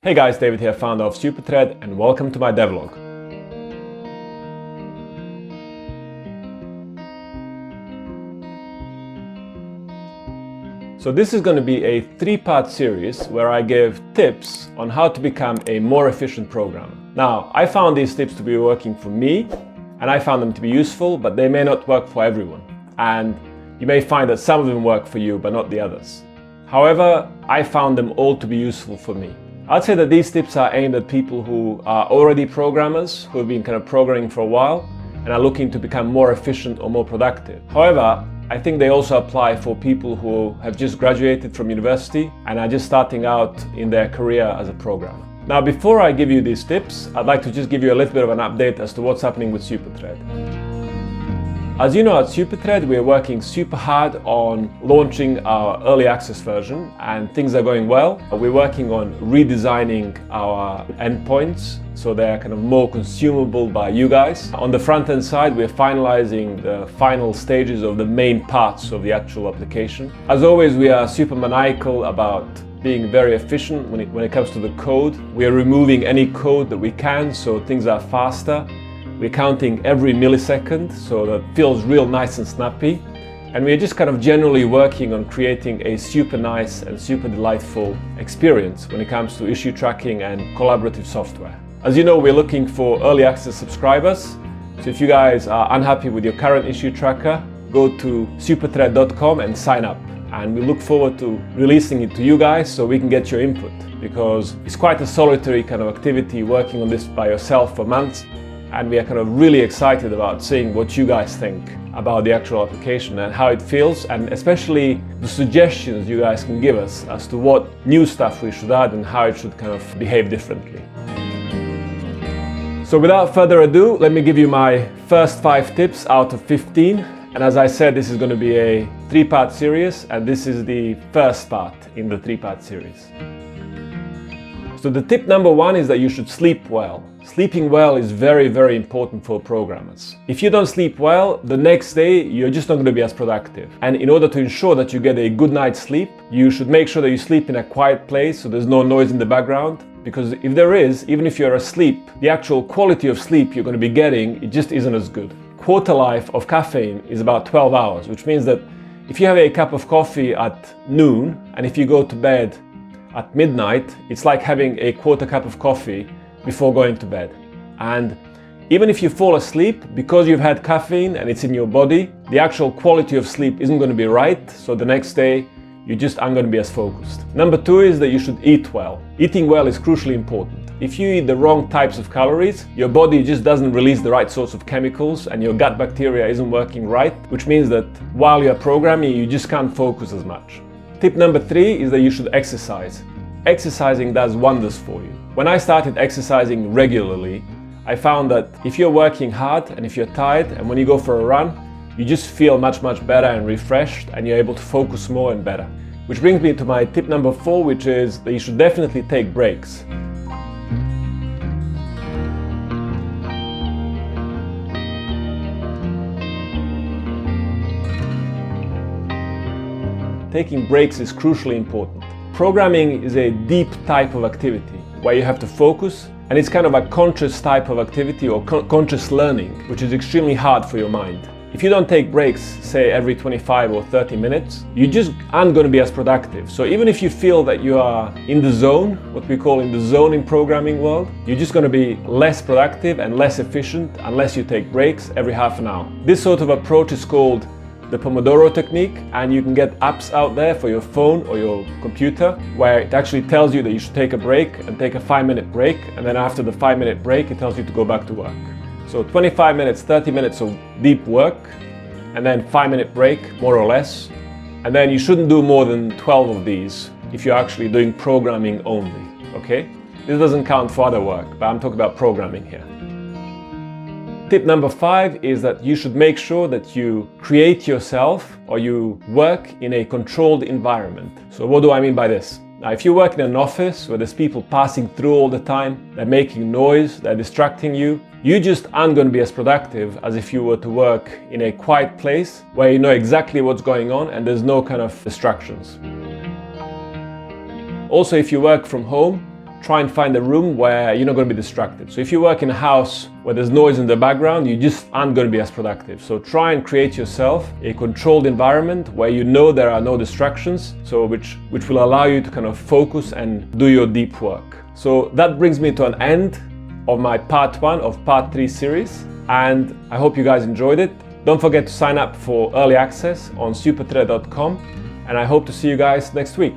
Hey guys, David here, founder of SuperThread, and welcome to my devlog. So this is going to be a three-part series where I give tips on how to become a more efficient programmer. Now, I found these tips to be working for me, and I found them to be useful, but they may not work for everyone. And you may find that some of them work for you, but not the others. However, I found them all to be useful for me. I'd say that these tips are aimed at people who are already programmers, who have been kind of programming for a while and are looking to become more efficient or more productive. However, I think they also apply for people who have just graduated from university and are just starting out in their career as a programmer. Now, before I give you these tips, I'd like to just give you a little bit of an update as to what's happening with SuperThread. As you know, at SuperThread, we're working super hard on launching our early access version, and things are going well. We're working on redesigning our endpoints so they're kind of more consumable by you guys. On the front-end side, we're finalizing the final stages of the main parts of the actual application. As always, we are super maniacal about being very efficient when it comes to the code. We are removing any code that we can so things are faster. We're counting every millisecond, so that feels real nice and snappy. And we're just kind of generally working on creating a super nice and super delightful experience when it comes to issue tracking and collaborative software. As you know, we're looking for early access subscribers. So if you guys are unhappy with your current issue tracker, go to superthread.com and sign up. And we look forward to releasing it to you guys so we can get your input, because it's quite a solitary kind of activity working on this by yourself for months. And we are kind of really excited about seeing what you guys think about the actual application and how it feels, and especially the suggestions you guys can give us as to what new stuff we should add and how it should kind of behave differently. So without further ado, let me give you my first 5 tips out of 15. And as I said, this is going to be a 3-part series, and this is the first part in the 3-part series. So the tip number 1 is that you should sleep well. Sleeping well is very, very important for programmers. If you don't sleep well, the next day you're just not going to be as productive. And in order to ensure that you get a good night's sleep, you should make sure that you sleep in a quiet place so there's no noise in the background. Because if there is, even if you're asleep, the actual quality of sleep you're going to be getting, it just isn't as good. Quarter life of caffeine is about 12 hours, which means that if you have a cup of coffee at noon and if you go to bed at midnight, it's like having a quarter cup of coffee before going to bed. And even if you fall asleep, because you've had caffeine and it's in your body, the actual quality of sleep isn't going to be right, so the next day you just aren't going to be as focused. Number 2 is that you should eat well. Eating well is crucially important. If you eat the wrong types of calories, your body just doesn't release the right sorts of chemicals and your gut bacteria isn't working right, which means that while you're programming, you just can't focus as much. Tip number 3 is that you should exercise. Exercising does wonders for you. When I started exercising regularly, I found that if you're working hard and if you're tired and when you go for a run, you just feel much better and refreshed and you're able to focus more and better. Which brings me to my tip number 4, which is that you should definitely take breaks. Taking breaks is crucially important. Programming is a deep type of activity where you have to focus, and it's kind of a conscious type of activity or conscious learning, which is extremely hard for your mind. If you don't take breaks, say every 25 or 30 minutes, you just aren't going to be as productive. So even if you feel that you are in the zone, what we call in the zone in programming world, you're just going to be less productive and less efficient unless you take breaks every half an hour. This sort of approach is called the Pomodoro technique, and you can get apps out there for your phone or your computer where it actually tells you that you should take a break and take a 5-minute break, and then after the 5-minute break it tells you to go back to work. So 25 minutes, 30 minutes of deep work, and then 5-minute break, more or less, and then you shouldn't do more than 12 of these if you're actually doing programming only, okay? This doesn't count for other work, but I'm talking about programming here. Tip number 5 is that you should make sure that you create yourself or you work in a controlled environment. So what do I mean by this? Now, if you work in an office where there's people passing through all the time, they're making noise, they're distracting you, you just aren't going to be as productive as if you were to work in a quiet place where you know exactly what's going on and there's no kind of distractions. Also, if you work from home, try and find a room where you're not going to be distracted. So if you work in a house where there's noise in the background, you just aren't going to be as productive. So try and create yourself a controlled environment where you know there are no distractions, so which will allow you to kind of focus and do your deep work. So that brings me to an end of my part 1 of part 3 series, and I hope you guys enjoyed it. Don't forget to sign up for early access on supertrader.com, and I hope to see you guys next week.